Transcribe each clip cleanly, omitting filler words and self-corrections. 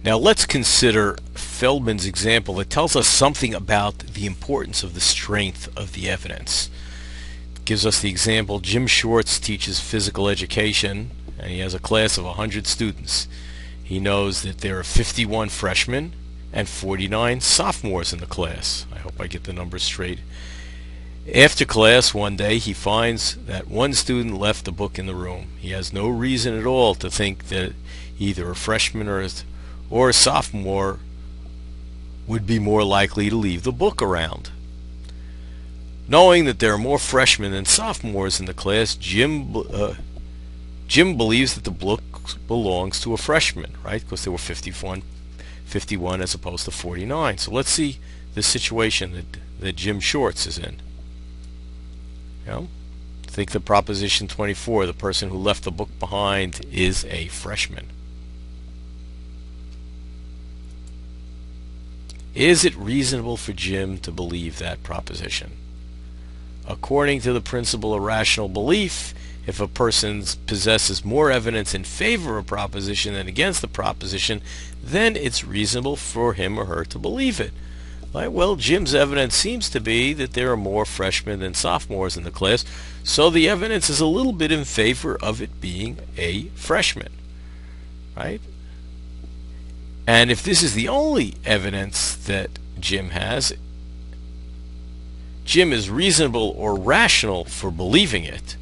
Now let's consider Feldman's example. It tells us something about the importance of the strength of the evidence. It gives us the example: Jim Schwartz teaches physical education, and he has a class of 100 students. He knows that there are 51 freshmen and 49 sophomores in the class. I hope I get the numbers straight. After class one day, he finds that one student left the book in the room. He has no reason at all to think that either a freshman or a sophomore would be more likely to leave the book around. Knowing that there are more freshmen than sophomores in the class, Jim believes that the book belongs to a freshman, right? Because there were 51 as opposed to 49. So let's see the situation that Jim Schwartz is in. Think the proposition 24, the person who left the book behind is a freshman. Is it reasonable for Jim to believe that proposition? According to the principle of rational belief, if a person possesses more evidence in favor of a proposition than against the proposition, then it's reasonable for him or her to believe it. Well, Jim's evidence seems to be that there are more freshmen than sophomores in the class, so the evidence is a little bit in favor of it being a freshman, right? And if this is the only evidence that Jim has, Jim is reasonable or rational for believing it.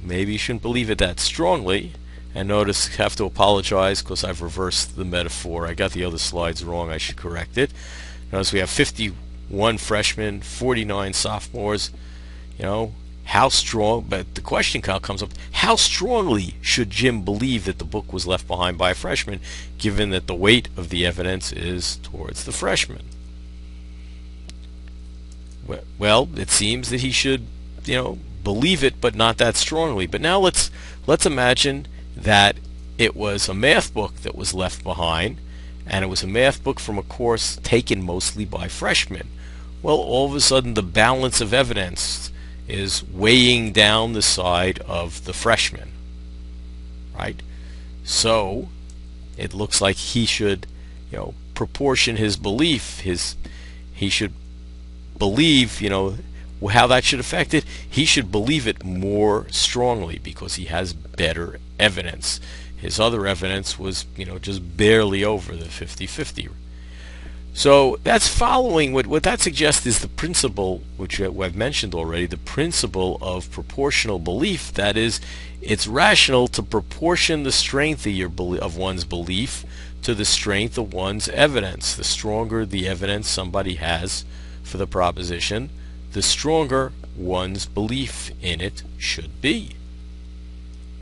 Maybe you shouldn't believe it that strongly. And notice, I have to apologize because I've reversed the metaphor. I got the other slides wrong. I should correct it. Notice we have 51 freshmen, 49 sophomores. How strong, but the question comes up, how strongly should Jim believe that the book was left behind by a freshman, given that the weight of the evidence is towards the freshman? Well, it seems that he should, believe it, but not that strongly. But now let's imagine that it was a math book that was left behind, and it was a math book from a course taken mostly by freshmen. Well, all of a sudden the balance of evidence is weighing down the side of the freshman, right? So it looks like he should, proportion his belief. He should believe, how that should affect it. He should believe it more strongly because he has better evidence. His other evidence was, just barely over the 50-50. So that's following what that suggests is the principle, which I've mentioned already, the principle of proportional belief. That is, it's rational to proportion the strength of one's belief to the strength of one's evidence. The stronger the evidence somebody has for the proposition, the stronger one's belief in it should be.